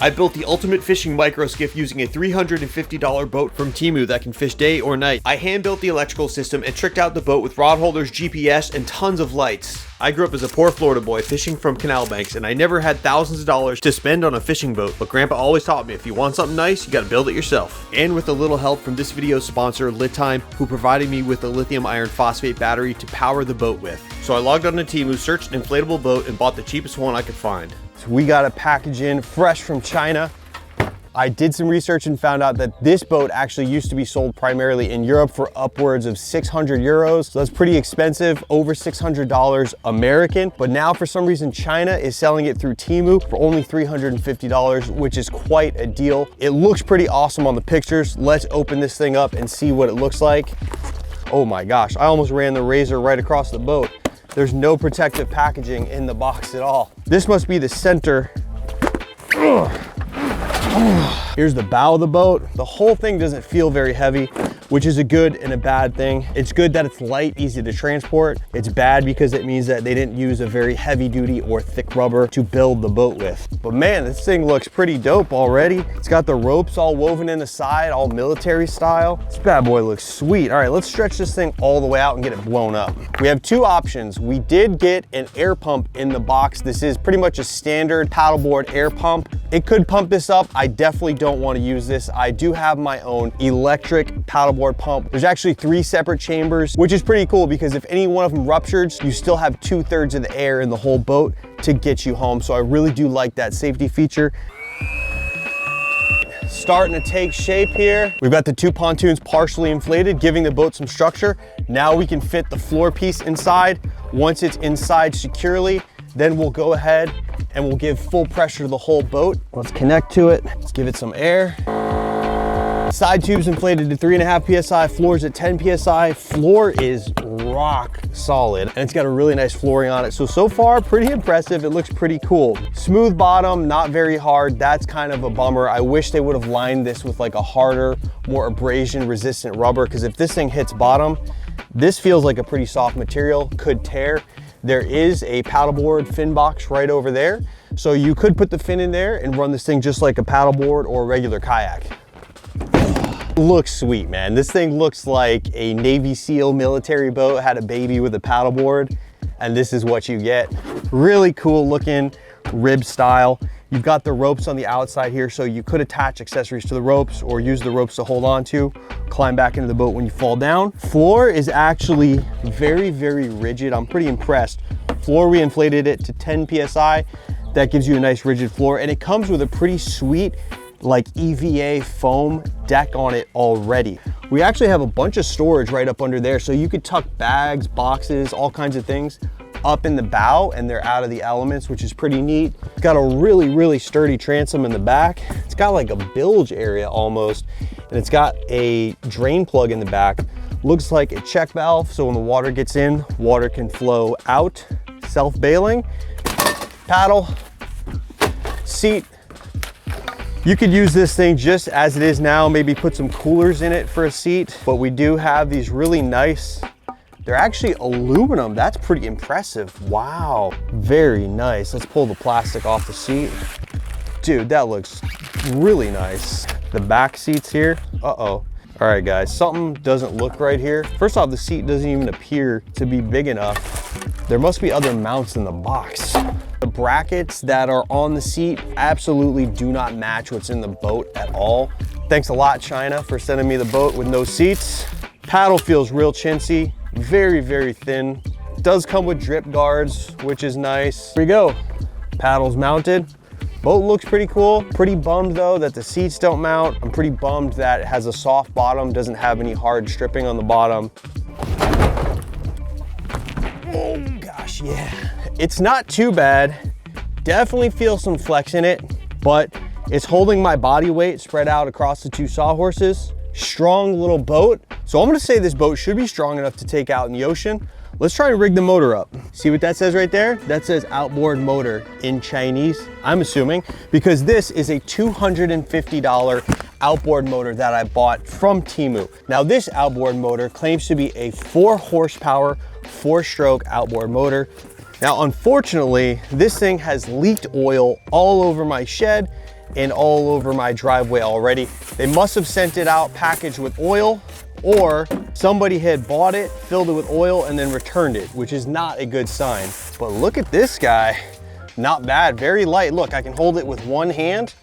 I built the ultimate fishing micro skiff using a $350 boat from TEMU that can fish day or night. I hand built the electrical system and tricked out the boat with rod holders, GPS, and tons of lights. I grew up as a poor Florida boy fishing from canal banks, and I never had thousands of dollars to spend on a fishing boat, but Grandpa always taught me if you want something nice, you gotta build it yourself. And with a little help from this video's sponsor, LitTime, who provided me with a lithium iron phosphate battery to power the boat with. So I logged on to TEMU, searched an inflatable boat, and bought the cheapest one I could find. So we got a package in fresh from China. I did some research and found out that this boat actually used to be sold primarily in Europe for upwards of 600 euros. So that's pretty expensive, over $600 American. But now for some reason, China is selling it through TEMU for only $350, which is quite a deal. It looks pretty awesome on the pictures. Let's open this thing up and see what it looks like. Oh my gosh, I almost ran the razor right across the boat. There's no protective packaging in the box at all. This must be the center. Here's the bow of the boat. The whole thing doesn't feel very heavy, which is a good and a bad thing. It's good that it's light, easy to transport. It's bad because it means that they didn't use a very heavy duty or thick rubber to build the boat with. But man, this thing looks pretty dope already. It's got the ropes all woven in the side, all military style. This bad boy looks sweet. All right, let's stretch this thing all the way out and get it blown up. We have two options. We did get an air pump in the box. This is pretty much a standard paddleboard air pump. It could pump this up. I definitely don't want to use this. I do have my own electric paddleboard pump. There's actually 3 separate chambers, which is pretty cool because if any one of them ruptures, you still have 2/3 of the air in the whole boat to get you home. So I really do like that safety feature. Starting to take shape here. We've got the 2 pontoons partially inflated, giving the boat some structure. Now we can fit the floor piece inside. Once it's inside securely, then we'll go ahead and we'll give full pressure to the whole boat. Let's connect to it. Let's give it some air. Side tubes inflated to 3.5 PSI, floors at 10 PSI. Floor is rock solid and it's got a really nice flooring on it. So far, pretty impressive. It looks pretty cool. Smooth bottom, not very hard. That's kind of a bummer. I wish they would have lined this with like a harder, more abrasion resistant rubber, because if this thing hits bottom, this feels like a pretty soft material, could tear. There is a paddleboard fin box right over there. So you could put the fin in there and run this thing just like a paddleboard or a regular kayak. Looks sweet, man. This thing looks like a Navy SEAL military boat had a baby with a paddleboard, and this is what you get. Really cool looking rib style. You've got the ropes on the outside here, so you could attach accessories to the ropes or use the ropes to hold on to, climb back into the boat when you fall down. Floor is actually very, very rigid. I'm pretty impressed. Floor, we inflated it to 10 PSI. That gives you a nice rigid floor, and it comes with a pretty sweet like EVA foam deck on it already. We actually have a bunch of storage right up under there, so you could tuck bags, boxes, all kinds of things up in the bow and they're out of the elements, which is pretty neat. It's got a really, really sturdy transom in the back. It's got like a bilge area almost, and it's got a drain plug in the back. Looks like a check valve, so when the water gets in, water can flow out. Self-bailing, paddle, seat. You could use this thing just as it is now, maybe put some coolers in it for a seat, but we do have these really nice, they're actually aluminum. That's pretty impressive. Wow, very nice. Let's pull the plastic off the seat. Dude, that looks really nice. The back seats here, uh-oh. All right, guys, something doesn't look right here. First off, the seat doesn't even appear to be big enough. There must be other mounts in the box. The brackets that are on the seat absolutely do not match what's in the boat at all. Thanks a lot, China, for sending me the boat with no seats. Paddle feels real chintzy, very, very thin. Does come with drip guards, which is nice. Here we go, paddles mounted. Boat looks pretty cool. Pretty bummed though that the seats don't mount. I'm pretty bummed that it has a soft bottom, doesn't have any hard stripping on the bottom. Oh gosh, yeah. It's not too bad. Definitely feel some flex in it, but it's holding my body weight spread out across the 2 sawhorses. Strong little boat. So I'm gonna say this boat should be strong enough to take out in the ocean. Let's try and rig the motor up. See what that says right there? That says outboard motor in Chinese, I'm assuming, because this is a $250 outboard motor that I bought from TEMU. Now this outboard motor claims to be a 4 horsepower, 4-stroke outboard motor. Now, unfortunately, this thing has leaked oil all over my shed and all over my driveway already. They must have sent it out packaged with oil, or somebody had bought it, filled it with oil, and then returned it, which is not a good sign. But look at this guy. Not bad, very light. Look, I can hold it with one hand.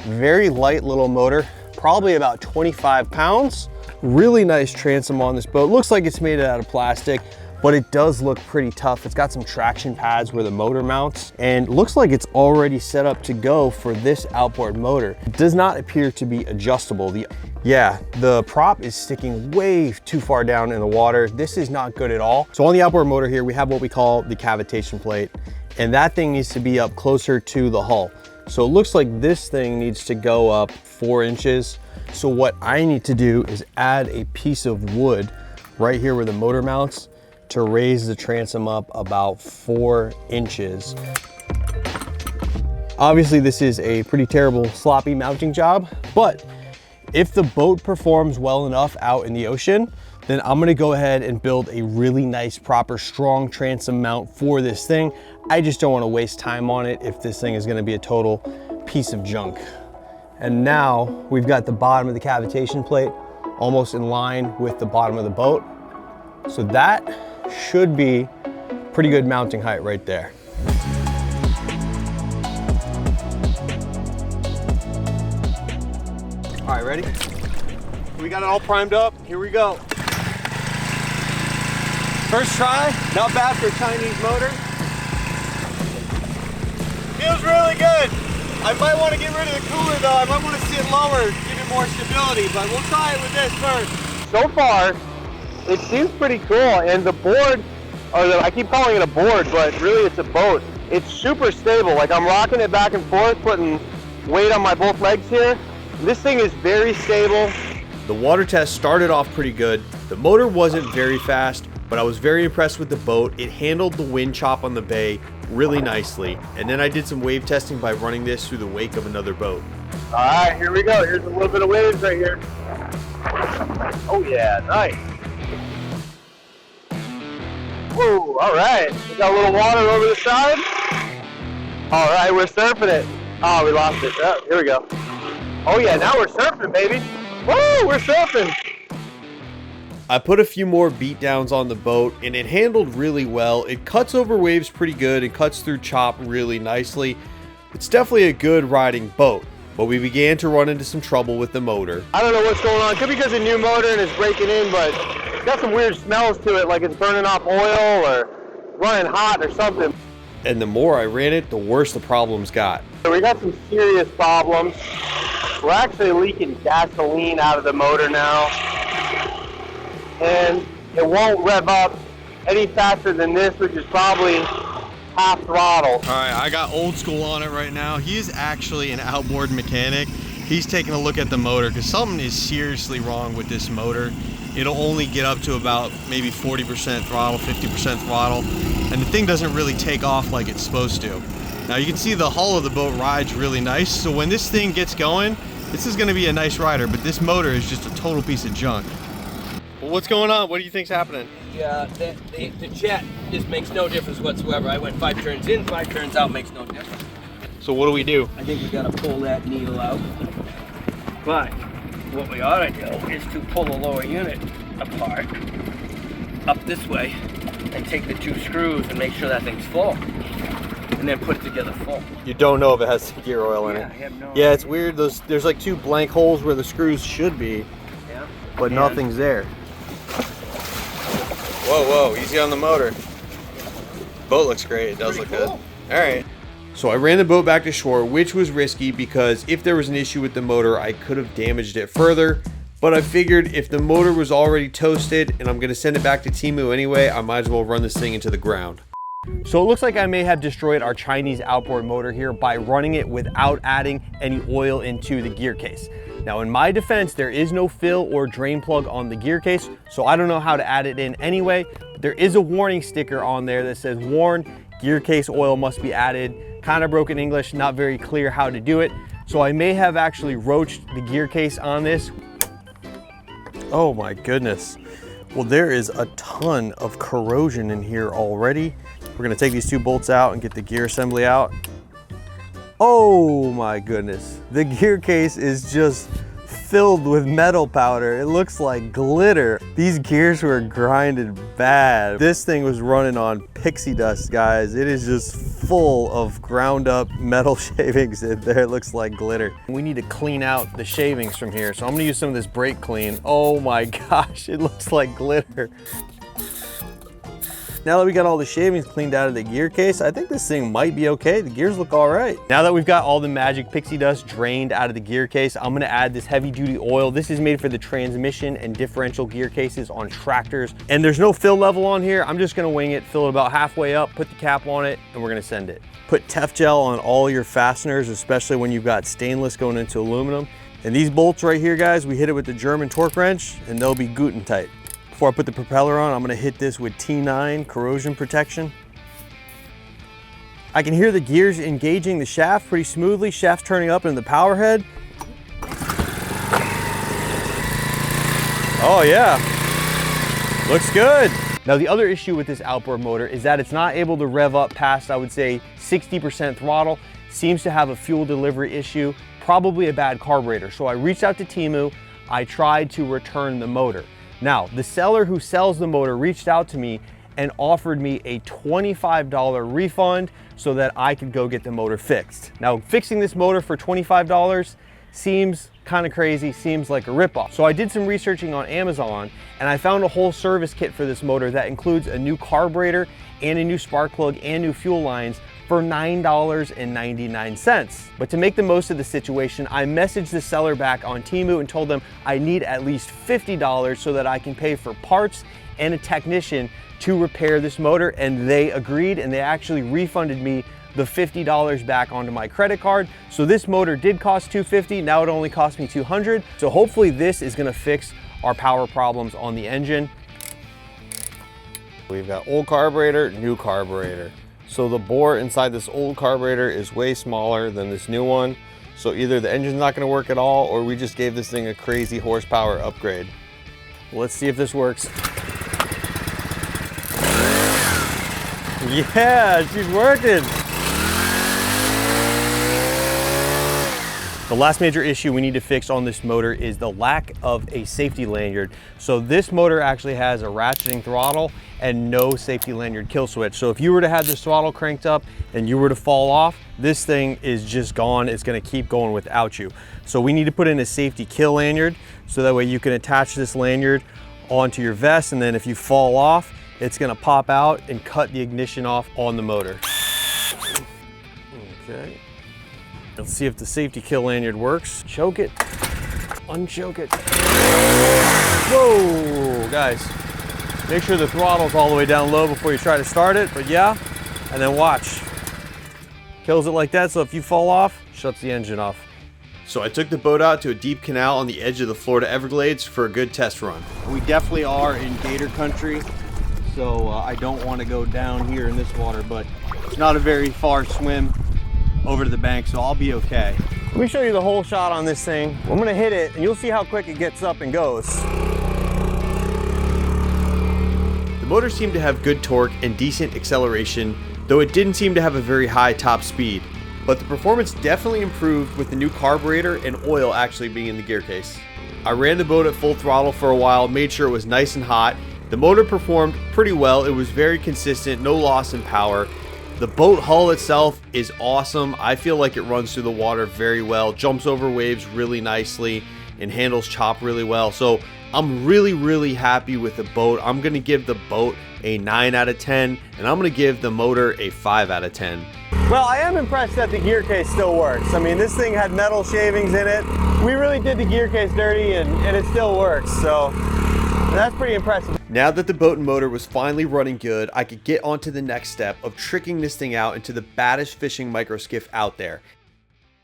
Very light little motor, probably about 25 pounds. Really nice transom on this boat. Looks like it's made out of plastic, but it does look pretty tough. It's got some traction pads where the motor mounts, and looks like it's already set up to go for this outboard motor. It does not appear to be adjustable. The prop is sticking way too far down in the water. This is not good at all. So on the outboard motor here, we have what we call the cavitation plate, and that thing needs to be up closer to the hull. So it looks like this thing needs to go up 4 inches. So what I need to do is add a piece of wood right here where the motor mounts to raise the transom up about 4 inches. Obviously this is a pretty terrible sloppy mounting job, but if the boat performs well enough out in the ocean, then I'm gonna go ahead and build a really nice, proper, strong transom mount for this thing. I just don't wanna waste time on it if this thing is gonna be a total piece of junk. And now we've got the bottom of the cavitation plate almost in line with the bottom of the boat. So that should be pretty good mounting height right there. All right, ready? We got it all primed up. Here we go. First try, not bad for a Chinese motor. Feels really good. I might want to get rid of the cooler though. I might want to see it lower, give it more stability, but we'll try it with this first. So far, it seems pretty cool, and the board, I keep calling it a board, but really it's a boat. It's super stable. Like, I'm rocking it back and forth, putting weight on my both legs here. This thing is very stable. The water test started off pretty good. The motor wasn't very fast, but I was very impressed with the boat. It handled the wind chop on the bay really nicely. And then I did some wave testing by running this through the wake of another boat. All right, here we go. Here's a little bit of waves right here. Oh yeah, nice. Whoa, all right. We got a little water over the side. All right, we're surfing it. Oh, we lost it. Oh, here we go. Oh yeah, now we're surfing, baby. Woo, we're surfing. I put a few more beat downs on the boat and it handled really well. It cuts over waves pretty good and cuts through chop really nicely. It's definitely a good riding boat, but we began to run into some trouble with the motor. I don't know what's going on. Could be because of new motor and it's breaking in, but it's got some weird smells to it, like it's burning off oil or running hot or something. And the more I ran it, the worse the problems got. So we got some serious problems. We're actually leaking gasoline out of the motor now. And it won't rev up any faster than this, which is probably half throttle. All right, I got old school on it right now. He is actually an outboard mechanic. He's taking a look at the motor because something is seriously wrong with this motor. It'll only get up to about maybe 40% throttle, 50% throttle, and the thing doesn't really take off like it's supposed to. Now you can see the hull of the boat rides really nice, so when this thing gets going, this is gonna be a nice rider, but this motor is just a total piece of junk. Well, what's going on? What do you think's happening? The jet just makes no difference whatsoever. I went 5 turns in, 5 turns out, makes no difference. So what do we do? I think we gotta pull that needle out. But what we ought to do is to pull the lower unit apart, up this way, and take the 2 screws and make sure that thing's full. And then put it together full. You don't know if it has gear oil in it. I have no Yeah, it's weird. There's like 2 blank holes where the screws should be, but nothing's there. Whoa, easy on the motor. Boat looks great. It does look good. All right. So I ran the boat back to shore, which was risky because if there was an issue with the motor, I could have damaged it further. But I figured if the motor was already toasted and I'm going to send it back to TEMU anyway, I might as well run this thing into the ground. So it looks like I may have destroyed our Chinese outboard motor here by running it without adding any oil into the gear case. Now in my defense, there is no fill or drain plug on the gear case, so I don't know how to add it in anyway. But there is a warning sticker on there that says, warn, gear case oil must be added. Kind of broken English, not very clear how to do it. So I may have actually roached the gear case on this. Oh my goodness. Well, there is a ton of corrosion in here already. We're gonna take these 2 bolts out and get the gear assembly out. Oh my goodness. The gear case is just filled with metal powder. It looks like glitter. These gears were grinded bad. This thing was running on pixie dust, guys. It is just full of ground up metal shavings in there. It looks like glitter. We need to clean out the shavings from here. So I'm gonna use some of this brake clean. Oh my gosh, it looks like glitter. Now that we got all the shavings cleaned out of the gear case, I think this thing might be okay. The gears look all right. Now that we've got all the magic pixie dust drained out of the gear case, I'm gonna add this heavy duty oil. This is made for the transmission and differential gear cases on tractors. And there's no fill level on here. I'm just gonna wing it, fill it about halfway up, put the cap on it, and we're gonna send it. Put Tef gel on all your fasteners, especially when you've got stainless going into aluminum. And these bolts right here, guys, we hit it with the German torque wrench and they'll be Guten tight. Before I put the propeller on, I'm gonna hit this with T9 corrosion protection. I can hear the gears engaging the shaft pretty smoothly. Shaft's turning up into the power head. Oh yeah, looks good. Now the other issue with this outboard motor is that it's not able to rev up past, I would say, 60% throttle. Seems to have a fuel delivery issue, probably a bad carburetor. So I reached out to TEMU. I tried to return the motor. Now, the seller who sells the motor reached out to me and offered me a $25 refund so that I could go get the motor fixed. Now, fixing this motor for $25 seems kind of crazy, seems like a ripoff. So I did some researching on Amazon and I found a whole service kit for this motor that includes a new carburetor and a new spark plug and new fuel lines for $9.99. But to make the most of the situation, I messaged the seller back on TEMU and told them I need at least $50 so that I can pay for parts and a technician to repair this motor, and they agreed and they actually refunded me the $50 back onto my credit card. So this motor did cost $250, now it only cost me $200. So hopefully this is gonna fix our power problems on the engine. We've got old carburetor, new carburetor. So the bore inside this old carburetor is way smaller than this new one. So either the engine's not gonna work at all or we just gave this thing a crazy horsepower upgrade. Let's see if this works. Yeah, she's working. The last major issue we need to fix on this motor is the lack of a safety lanyard. So this motor actually has a ratcheting throttle and no safety lanyard kill switch. So if you were to have this throttle cranked up and you were to fall off, this thing is just gone. It's gonna keep going without you. So we need to put in a safety kill lanyard so that way you can attach this lanyard onto your vest, and then if you fall off, it's gonna pop out and cut the ignition off on the motor. Okay. Let's see if the safety kill lanyard works. Choke it, unchoke it. Whoa, guys. Make sure the throttle's all the way down low before you try to start it, but yeah, and then watch. Kills it like that, so if you fall off, shuts the engine off. So I took the boat out to a deep canal on the edge of the Florida Everglades for a good test run. We definitely are in gator country, so I don't want to go down here in this water, but it's not a very far swim over to the bank, so I'll be okay. Let me show you the whole shot on this thing. I'm gonna hit it and you'll see how quick it gets up and goes. The motor seemed to have good torque and decent acceleration, though it didn't seem to have a very high top speed. But the performance definitely improved with the new carburetor and oil actually being in the gear case. I ran the boat at full throttle for a while, made sure it was nice and hot. The motor performed pretty well. It was very consistent, no loss in power. The boat hull itself is awesome. I feel like it runs through the water very well, jumps over waves really nicely, and handles chop really well. So I'm really happy with the boat. I'm gonna give the boat a 9 out of 10, and I'm gonna give the motor a 5 out of 10. Well, I am impressed that the gear case still works. I mean, this thing had metal shavings in it. We really did the gear case dirty and it still works. So that's pretty impressive. Now that the boat and motor was finally running good, I could get on to the next step of tricking this thing out into the baddest fishing micro skiff out there.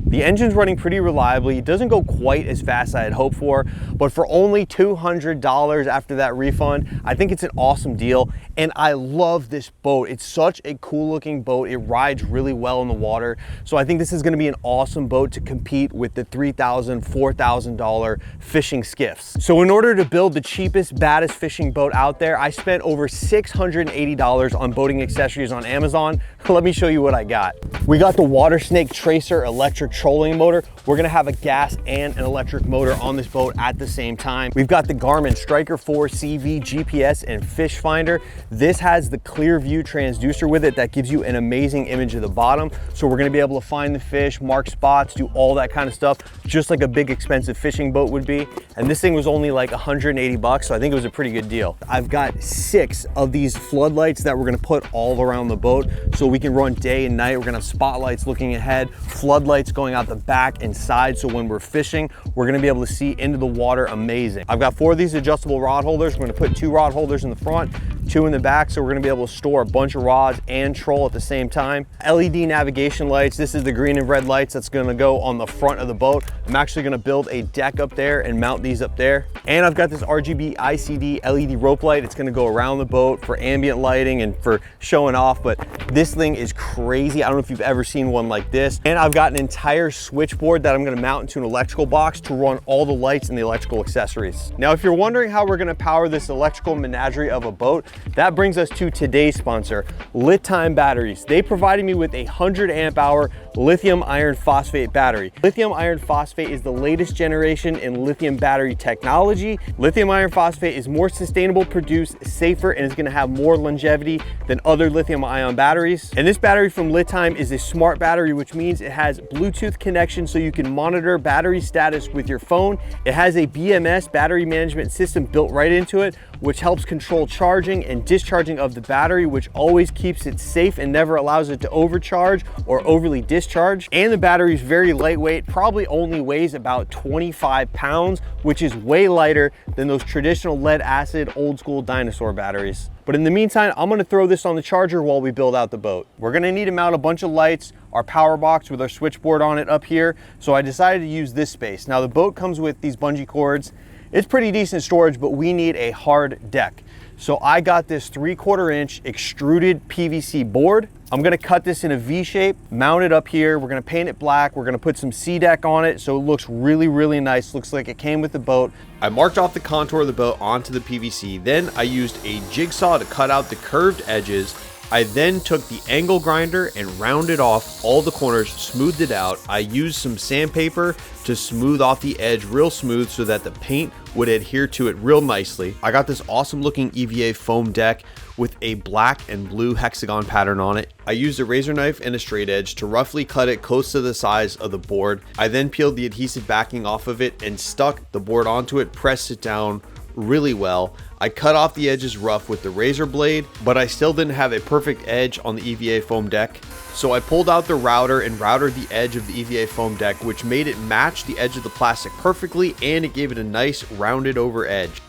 The engine's running pretty reliably. It doesn't go quite as fast as I had hoped for, but for only $200 after that refund, I think it's an awesome deal. And I love this boat. It's such a cool looking boat. It rides really well in the water. So I think this is gonna be an awesome boat to compete with the $3,000, $4,000 fishing skiffs. So in order to build the cheapest, baddest fishing boat out there, I spent over $680 on boating accessories on Amazon. Let me show you what I got. We got the Water Snake Tracer electric trolling motor. We're gonna have a gas and an electric motor on this boat at the same time. We've got the Garmin Striker 4 CV GPS and fish finder. This has the clear view transducer with it that gives you an amazing image of the bottom. So we're gonna be able to find the fish, mark spots, do all that kind of stuff, just like a big expensive fishing boat would be. And this thing was only like 180 bucks, so I think it was a pretty good deal. I've got 6 of these floodlights that we're gonna put all around the boat so we can run day and night. We're gonna have spotlights looking ahead, floodlights going out the back and side, so when we're fishing, we're gonna be able to see into the water amazing. I've got 4 of these adjustable rod holders. We're gonna put 2 rod holders in the front, 2 in the back, so we're gonna be able to store a bunch of rods and troll at the same time. LED navigation lights. This is the green and red lights that's gonna go on the front of the boat. I'm actually gonna build a deck up there and mount these up there. And I've got this RGB ICD LED rope light. It's gonna go around the boat for ambient lighting and for showing off, but this thing is crazy. I don't know if you've ever seen one like this. And I've got an entire switchboard that I'm gonna mount into an electrical box to run all the lights and the electrical accessories. Now, if you're wondering how we're gonna power this electrical menagerie of a boat, that brings us to today's sponsor, LiTime Batteries. They provided me with a 100 amp hour lithium iron phosphate battery. Lithium iron phosphate is the latest generation in lithium battery technology. Lithium iron phosphate is more sustainable, produced, safer, and is gonna have more longevity than other lithium ion batteries. And this battery from LiTime is a smart battery, which means it has Bluetooth connection so you can monitor battery status with your phone. It has a BMS battery management system built right into it, which helps control charging and discharging of the battery, which always keeps it safe and never allows it to overcharge or overly discharge. And the battery is very lightweight, probably only weighs about 25 pounds, which is way lighter than those traditional lead acid old school dinosaur batteries. But in the meantime, I'm gonna throw this on the charger while we build out the boat. We're gonna need to mount a bunch of lights, our power box with our switchboard on it up here, so I decided to use this space. Now the boat comes with these bungee cords. It's pretty decent storage, but we need a hard deck. So I got this 3/4 inch extruded PVC board. I'm gonna cut this in a V shape, mount it up here. We're gonna paint it black. We're gonna put some C-deck on it so it looks really, really nice. Looks like it came with the boat. I marked off the contour of the boat onto the PVC. Then I used a jigsaw to cut out the curved edges. I then took the angle grinder and rounded off all the corners, smoothed it out. I used some sandpaper to smooth off the edge real smooth so that the paint would adhere to it real nicely. I got this awesome looking EVA foam deck with a black and blue hexagon pattern on it. I used a razor knife and a straight edge to roughly cut it close to the size of the board. I then peeled the adhesive backing off of it and stuck the board onto it, pressed it down really well. I cut off the edges rough with the razor blade, but I still didn't have a perfect edge on the EVA foam deck. So I pulled out the router and routed the edge of the EVA foam deck, which made it match the edge of the plastic perfectly, and it gave it a nice rounded over edge.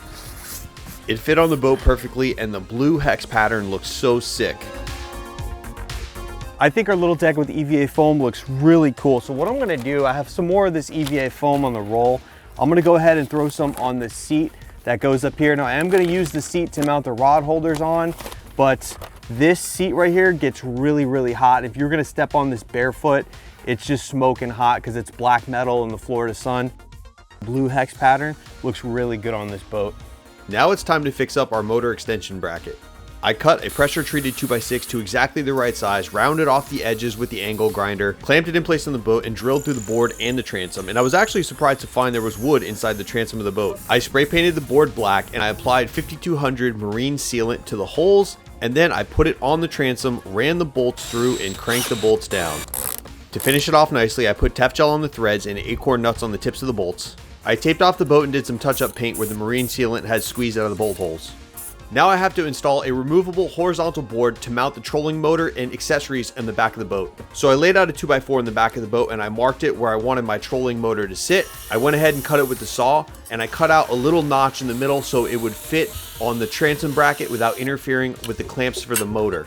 It fit on the boat perfectly, and the blue hex pattern looks so sick. I think our little deck with EVA foam looks really cool. So what I'm gonna do, I have some more of this EVA foam on the roll. I'm gonna go ahead and throw some on the seat that goes up here. Now I am gonna use the seat to mount the rod holders on, but this seat right here gets really, really hot. If you're gonna step on this barefoot, it's just smoking hot because it's black metal in the Florida sun. Blue hex pattern looks really good on this boat. Now it's time to fix up our motor extension bracket. I cut a pressure treated 2x6 to exactly the right size, rounded off the edges with the angle grinder, clamped it in place on the boat, and drilled through the board and the transom. And I was actually surprised to find there was wood inside the transom of the boat. I spray painted the board black, and I applied 5200 marine sealant to the holes, and then I put it on the transom, ran the bolts through, and cranked the bolts down. To finish it off nicely, I put Tef gel on the threads and acorn nuts on the tips of the bolts. I taped off the boat and did some touch-up paint where the marine sealant had squeezed out of the bolt holes. Now I have to install a removable horizontal board to mount the trolling motor and accessories in the back of the boat. So I laid out a 2x4 in the back of the boat and I marked it where I wanted my trolling motor to sit. I went ahead and cut it with the saw, and I cut out a little notch in the middle so it would fit on the transom bracket without interfering with the clamps for the motor.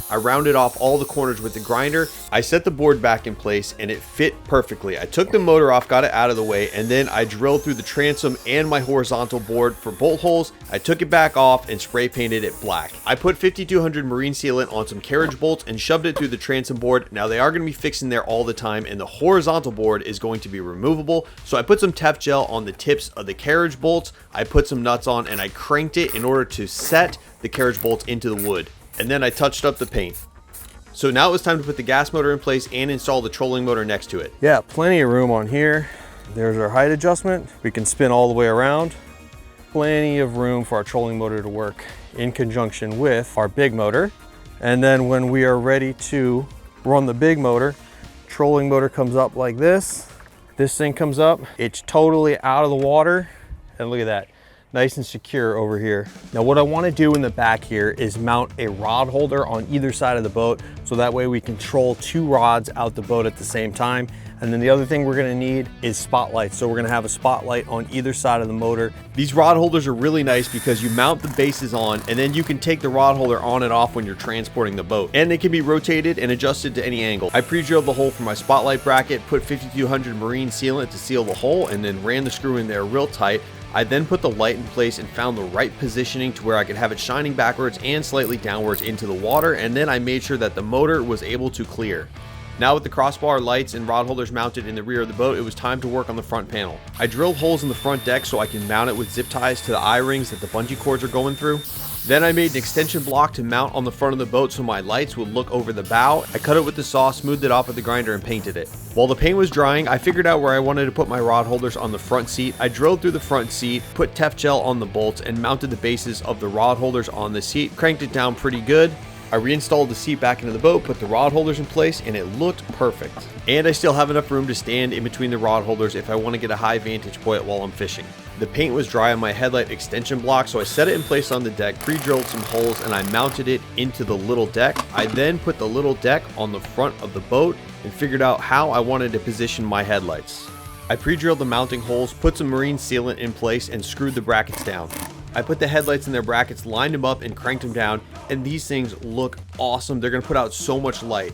I rounded off all the corners with the grinder. I set the board back in place and it fit perfectly. I took the motor off, got it out of the way, and then I drilled through the transom and my horizontal board for bolt holes. I took it back off and spray painted it black. I put 5200 marine sealant on some carriage bolts and shoved it through the transom board. Now they are going to be fixed in there all the time, and the horizontal board is going to be removable. So I put some Tef gel on the tips of the carriage bolts. I put some nuts on and I cranked it in order to set the carriage bolts into the wood. And then I touched up the paint. So now it was time to put the gas motor in place and install the trolling motor next to it. Yeah, plenty of room on here. There's our height adjustment. We can spin all the way around. Plenty of room for our trolling motor to work in conjunction with our big motor. And then when we are ready to run the big motor, trolling motor comes up like this. This thing comes up, it's totally out of the water. And look at that, nice and secure over here. Now what I want to do in the back here is mount a rod holder on either side of the boat, so that way we control 2 rods out the boat at the same time. And then the other thing we're going to need is spotlights. So we're going to have a spotlight on either side of the motor. These rod holders are really nice because you mount the bases on and then you can take the rod holder on and off when you're transporting the boat. And they can be rotated and adjusted to any angle. I pre-drilled the hole for my spotlight bracket, put 5200 marine sealant to seal the hole, and then ran the screw in there real tight. I then put the light in place and found the right positioning to where I could have it shining backwards and slightly downwards into the water, and then I made sure that the motor was able to clear. Now with the crossbar lights and rod holders mounted in the rear of the boat, it was time to work on the front panel. I drilled holes in the front deck so I can mount it with zip ties to the eye-rings that the bungee cords are going through. Then I made an extension block to mount on the front of the boat so my lights would look over the bow. I cut it with the saw, smoothed it off with the grinder, and painted it. While the paint was drying, I figured out where I wanted to put my rod holders on the front seat. I drilled through the front seat, put Tef gel on the bolts, and mounted the bases of the rod holders on the seat, cranked it down pretty good. I reinstalled the seat back into the boat, put the rod holders in place, and it looked perfect. And I still have enough room to stand in between the rod holders if I want to get a high vantage point while I'm fishing. The paint was dry on my headlight extension block, so I set it in place on the deck, pre-drilled some holes, and I mounted it into the little deck. I then put the little deck on the front of the boat and figured out how I wanted to position my headlights. I pre-drilled the mounting holes, put some marine sealant in place, and screwed the brackets down. I put the headlights in their brackets, lined them up, and cranked them down, and these things look awesome. They're going to put out so much light.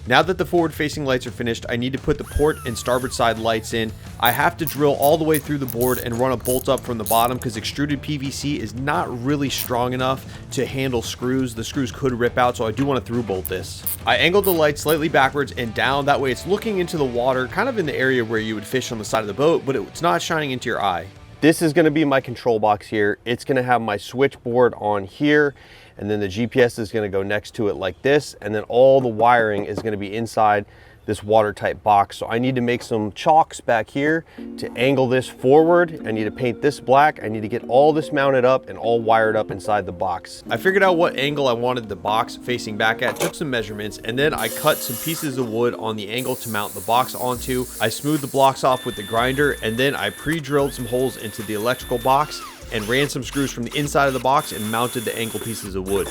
Now that the forward-facing lights are finished, I need to put the port and starboard side lights in. I have to drill all the way through the board and run a bolt up from the bottom because extruded PVC is not really strong enough to handle screws. The screws could rip out, so I do want to through bolt this. I angled the light slightly backwards and down. That way it's looking into the water, kind of in the area where you would fish on the side of the boat, but it's not shining into your eye. This is going to be my control box here. It's going to have my switchboard on here, and then the GPS is going to go next to it like this, and then all the wiring is going to be inside this watertight box. So I need to make some chalks back here to angle this forward. I need to paint this black. I need to get all this mounted up and all wired up inside the box. I figured out what angle I wanted the box facing back at, took some measurements, and then I cut some pieces of wood on the angle to mount the box onto. I smoothed the blocks off with the grinder, and then I pre-drilled some holes into the electrical box and ran some screws from the inside of the box and mounted the angle pieces of wood.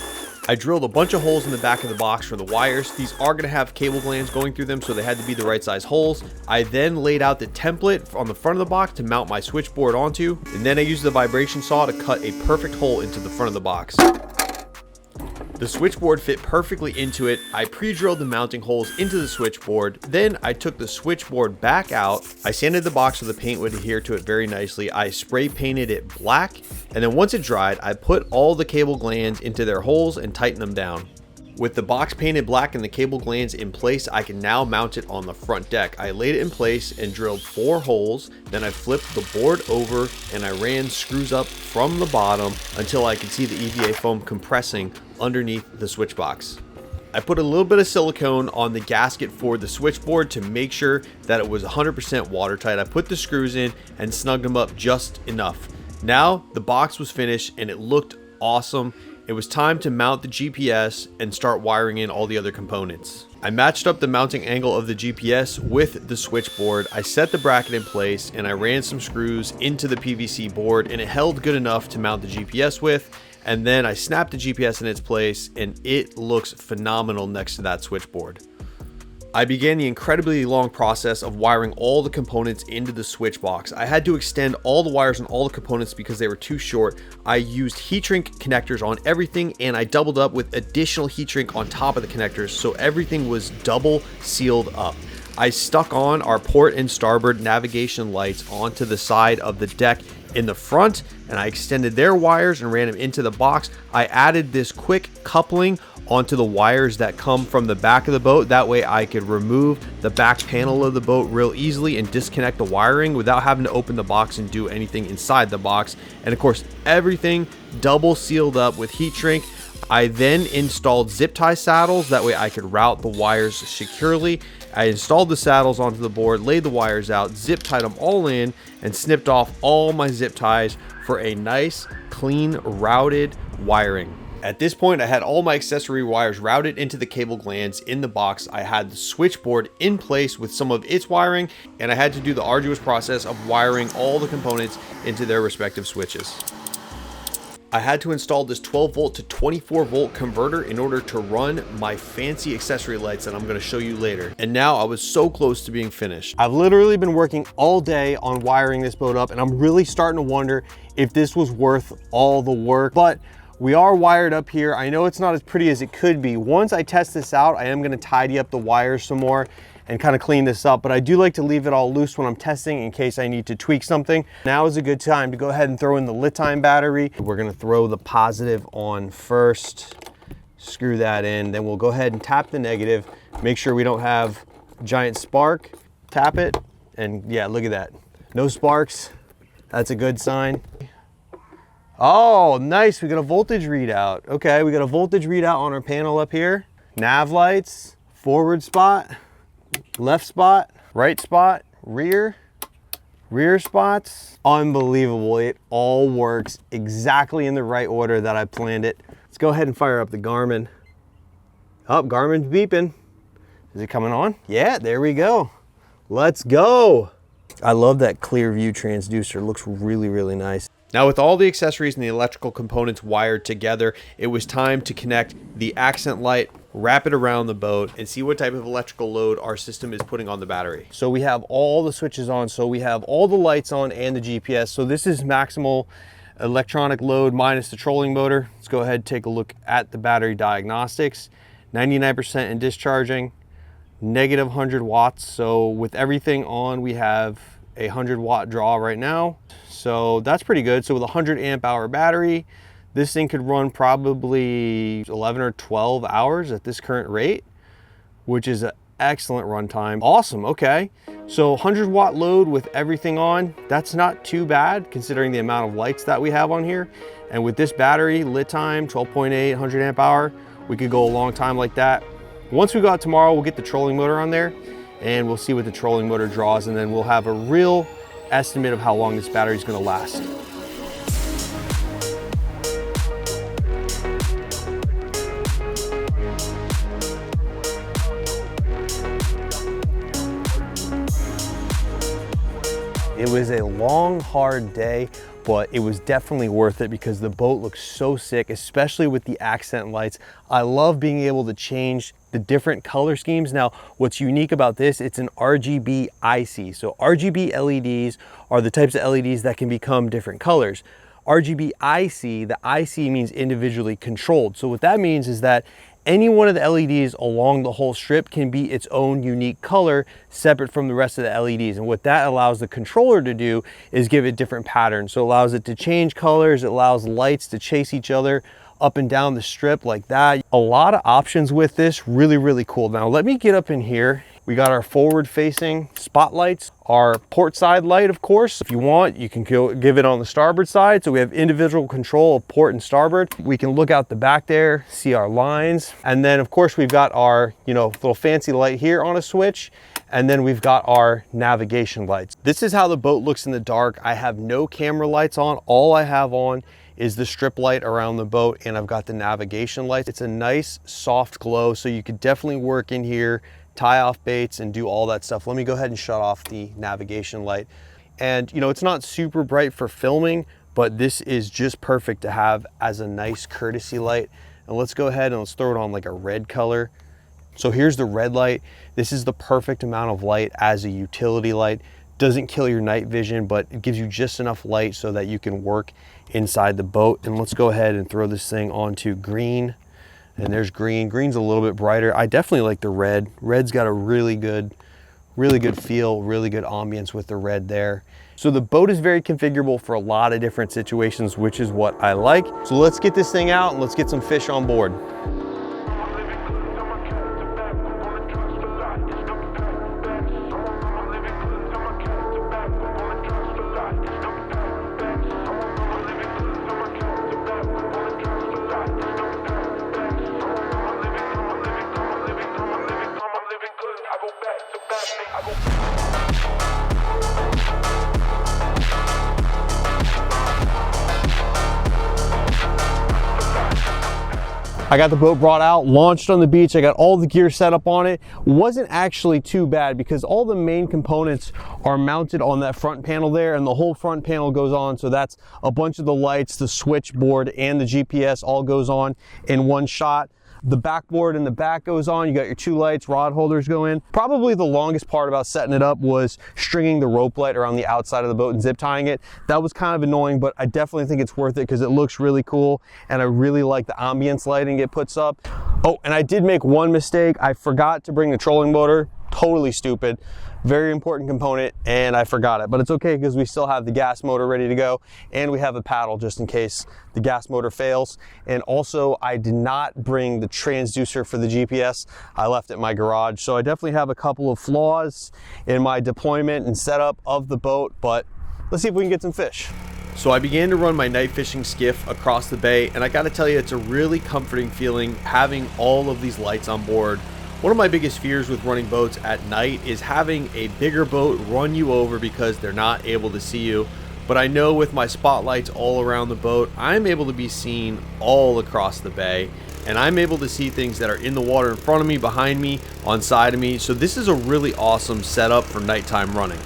I drilled a bunch of holes in the back of the box for the wires. These are going to have cable glands going through them, so they had to be the right size holes. I then laid out the template on the front of the box to mount my switchboard onto, and then I used the vibration saw to cut a perfect hole into the front of the box. The switchboard fit perfectly into it. I pre-drilled the mounting holes into the switchboard. Then I took the switchboard back out. I sanded the box so the paint would adhere to it very nicely. I spray painted it black. And then once it dried, I put all the cable glands into their holes and tightened them down. With the box painted black and the cable glands in place, I can now mount it on the front deck. I laid it in place and drilled 4 holes. Then I flipped the board over and I ran screws up from the bottom until I could see the EVA foam compressing underneath the switch box. I put a little bit of silicone on the gasket for the switchboard to make sure that it was 100% watertight. I put the screws in and snugged them up just enough. Now the box was finished and it looked awesome. It was time to mount the GPS and start wiring in all the other components. I matched up the mounting angle of the GPS with the switchboard. I set the bracket in place and I ran some screws into the PVC board, and it held good enough to mount the GPS with. And then I snapped the GPS in its place and it looks phenomenal next to that switchboard. I began the incredibly long process of wiring all the components into the switch box. I had to extend all the wires on all the components because they were too short. I used heat shrink connectors on everything, and I doubled up with additional heat shrink on top of the connectors, so everything was double sealed up. I stuck on our port and starboard navigation lights onto the side of the deck in the front, and I extended their wires and ran them into the box. I added this quick coupling onto the wires that come from the back of the boat. That way I could remove the back panel of the boat real easily and disconnect the wiring without having to open the box and do anything inside the box. And of course, everything double sealed up with heat shrink. I then installed zip tie saddles. That way I could route the wires securely. I installed the saddles onto the board, laid the wires out, zip tied them all in, and snipped off all my zip ties for a nice, clean, routed wiring. At this point, I had all my accessory wires routed into the cable glands in the box. I had the switchboard in place with some of its wiring, and I had to do the arduous process of wiring all the components into their respective switches. I had to install this 12 volt to 24 volt converter in order to run my fancy accessory lights that I'm going to show you later. And now I was so close to being finished. I've literally been working all day on wiring this boat up, and I'm really starting to wonder if this was worth all the work, but we are wired up here. I know it's not as pretty as it could be. Once I test this out, I am going to tidy up the wires some more and kind of clean this up, but I do like to leave it all loose when I'm testing in case I need to tweak something. Now is a good time to go ahead and throw in the lithium battery. We're going to throw the positive on first, screw that in, then we'll go ahead and tap the negative, make sure we don't have giant spark, tap it, and yeah, look at that. No sparks, that's a good sign. Oh, nice, we got a voltage readout. Okay, we got a voltage readout on our panel up here. Nav lights, forward spot, left spot, right spot, rear spots. Unbelievable, it all works exactly in the right order that I planned it. Let's go ahead and fire up the Garmin. Oh, Garmin's beeping. Is it coming on? Yeah, there we go. Let's go. I love that clear view transducer, it looks really, really nice. Now, with all the accessories and the electrical components wired together, it was time to connect the accent light, wrap it around the boat, and see what type of electrical load our system is putting on the battery. So we have all the switches on, so we have all the lights on and the GPS. So this is maximal electronic load minus the trolling motor. Let's go ahead and take a look at the battery diagnostics. 99% in discharging, negative 100 watts. So with everything on, we have a 100 watt draw right now. So that's pretty good. So with a 100 amp hour battery, this thing could run probably 11 or 12 hours at this current rate, which is an excellent runtime. Awesome, okay. So 100 watt load with everything on, that's not too bad considering the amount of lights that we have on here. And with this battery, lit time, 12.8, 100 amp hour, we could go a long time like that. Once we go out tomorrow, we'll get the trolling motor on there and we'll see what the trolling motor draws, and then we'll have a real estimate of how long this battery is going to last. It was a long, hard day, but it was definitely worth it because the boat looks so sick, especially with the accent lights. I love being able to change the different color schemes. Now, what's unique about this, it's an RGB IC. So RGB LEDs are the types of LEDs that can become different colors. RGB IC, the IC means individually controlled. So what that means is that any one of the LEDs along the whole strip can be its own unique color separate from the rest of the LEDs. And what that allows the controller to do is give it different patterns. So it allows it to change colors, it allows lights to chase each other up and down the strip like that. A lot of options with this, really, really cool. Now let me get up in here. We got our forward facing spotlights, our port side light, of course. If you want, you can give it on the starboard side. So we have individual control of port and starboard. We can look out the back there, see our lines. And then of course we've got our, little fancy light here on a switch. And then we've got our navigation lights. This is how the boat looks in the dark. I have no camera lights on. All I have on is the strip light around the boat, and I've got the navigation lights. It's a nice soft glow, so you could definitely work in here, tie off baits and do all that stuff. Let me go ahead and shut off the navigation light. And it's not super bright for filming, but this is just perfect to have as a nice courtesy light. And let's go ahead and let's throw it on like a red color. So here's the red light. This is the perfect amount of light as a utility light. Doesn't kill your night vision, but it gives you just enough light so that you can work inside the boat. And let's go ahead and throw this thing onto green. And there's green. Green's a little bit brighter. I definitely like the red. Red's got a really good feel, really good ambience with the red there. So the boat is very configurable for a lot of different situations, which is what I like. So let's get this thing out and let's get some fish on board. I got the boat brought out, launched on the beach. I got all the gear set up on it. Wasn't actually too bad because all the main components are mounted on that front panel there, and the whole front panel goes on. So that's a bunch of the lights, the switchboard, and the GPS all goes on in one shot. The backboard in the back goes on. You got your two lights, rod holders go in. Probably the longest part about setting it up was stringing the rope light around the outside of the boat and zip tying it. That was kind of annoying, but I definitely think it's worth it because it looks really cool and I really like the ambience lighting it puts up. Oh, and I did make one mistake. I forgot to bring the trolling motor. Totally stupid. Very important component, and I forgot it, but it's okay because we still have the gas motor ready to go, and we have a paddle just in case the gas motor fails. And also, I did not bring the transducer for the GPS. I left it in my garage, so I definitely have a couple of flaws in my deployment and setup of the boat, but let's see if we can get some fish. So I began to run my night fishing skiff across the bay, and I gotta tell you, it's a really comforting feeling having all of these lights on board. One of my biggest fears with running boats at night is having a bigger boat run you over because they're not able to see you. But I know with my spotlights all around the boat, I'm able to be seen all across the bay, and I'm able to see things that are in the water in front of me, behind me, on side of me. So this is a really awesome setup for nighttime running.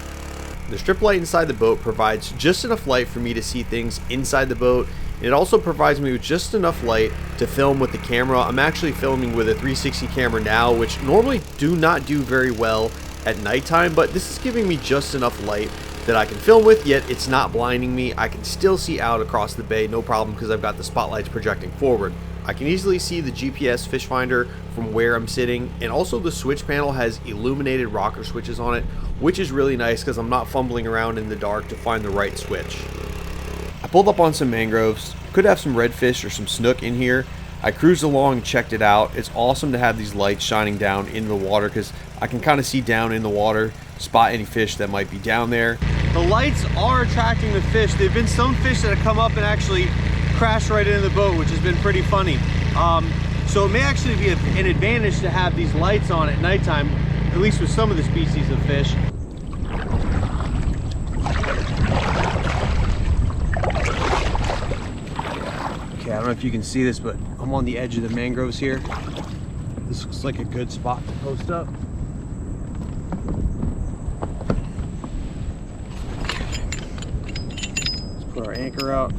The strip light inside the boat provides just enough light for me to see things inside the boat. It also provides me with just enough light to film with the camera. I'm actually filming with a 360 camera now, which normally do not do very well at nighttime, but this is giving me just enough light that I can film with, yet it's not blinding me. I can still see out across the bay, no problem, because I've got the spotlights projecting forward. I can easily see the GPS fish finder from where I'm sitting, and also the switch panel has illuminated rocker switches on it, which is really nice because I'm not fumbling around in the dark to find the right switch. I pulled up on some mangroves, could have some redfish or some snook in here. I cruised along and checked it out. It's awesome to have these lights shining down in the water because I can kind of see down in the water, spot any fish that might be down there. The lights are attracting the fish. There've been some fish that have come up and actually crashed right into the boat, which has been pretty funny. So it may actually be an advantage to have these lights on at nighttime, at least with some of the species of fish. Okay, I don't know if you can see this, but I'm on the edge of the mangroves here. This looks like a good spot to post up. Let's put our anchor out.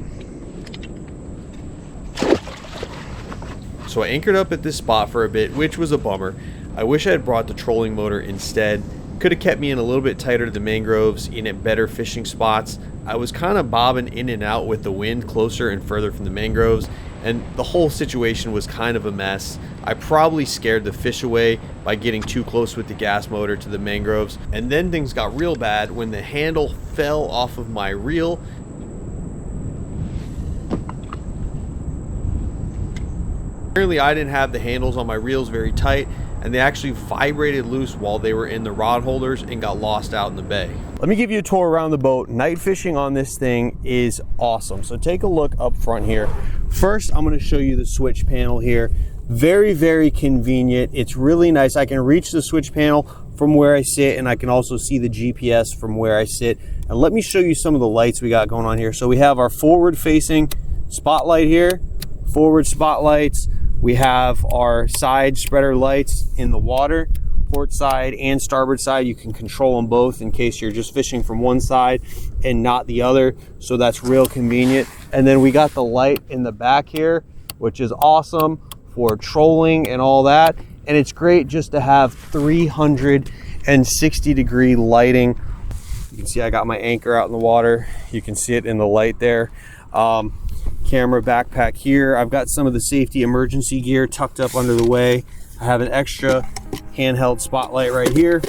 So I anchored up at this spot for a bit, which was a bummer. I wish I had brought the trolling motor instead. Could have kept me in a little bit tighter to the mangroves, in at better fishing spots. I was kind of bobbing in and out with the wind closer and further from the mangroves, and the whole situation was kind of a mess. I probably scared the fish away by getting too close with the gas motor to the mangroves, and then things got real bad when the handle fell off of my reel. Apparently I didn't have the handles on my reels very tight, and they actually vibrated loose while they were in the rod holders and got lost out in the bay. Let me give you a tour around the boat. Night fishing on this thing is awesome. So take a look up front here. First, I'm going to show you the switch panel here. Very, very convenient. It's really nice. I can reach the switch panel from where I sit, and I can also see the GPS from where I sit. And let me show you some of the lights we got going on here. So we have our forward facing spotlight here, forward spotlights. We have our side spreader lights in the water, port side and starboard side. You can control them both in case you're just fishing from one side and not the other. So that's real convenient. And then we got the light in the back here, which is awesome for trolling and all that. and it's great just to have 360-degree lighting. You can see I got my anchor out in the water. You can see it in the light there. Camera backpack here. I've got some of the safety emergency gear tucked up under the way. I have an extra handheld spotlight right here.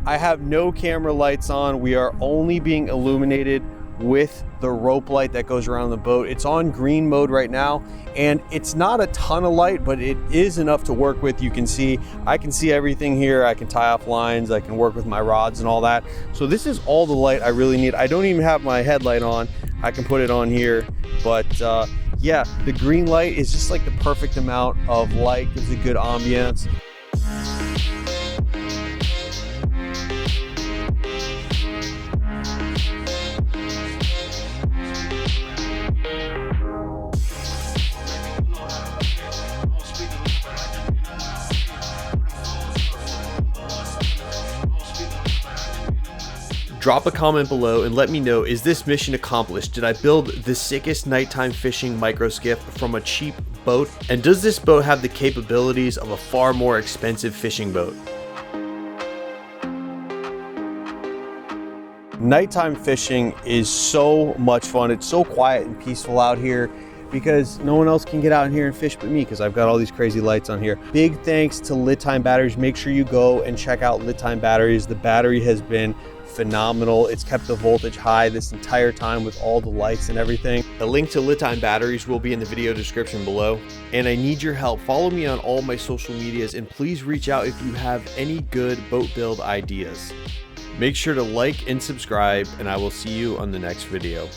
I have no camera lights on. We are only being illuminated with the rope light that goes around the boat. It's on green mode right now, and it's not a ton of light, but it is enough to work with. You can see, I can see everything here. I can tie off lines, I can work with my rods and all that. So this is all the light I really need. I don't even have my headlight on. I can put it on here, but yeah, the green light is just like the perfect amount of light, gives a good ambiance. Drop a comment below and let me know, is this mission accomplished? Did I build the sickest nighttime fishing micro skiff from a cheap boat? And does this boat have the capabilities of a far more expensive fishing boat? Nighttime fishing is so much fun. It's so quiet and peaceful out here because no one else can get out in here and fish but me, because I've got all these crazy lights on here. Big thanks to LitTime batteries. Make sure you go and check out LitTime batteries. The battery has been phenomenal. It's kept the voltage high this entire time with all the lights and everything. A link to LitTime batteries will be in the video description below. And I need your help. Follow me on all my social medias, and please reach out if you have any good boat build ideas. Make sure to like and subscribe, and I will see you on the next video.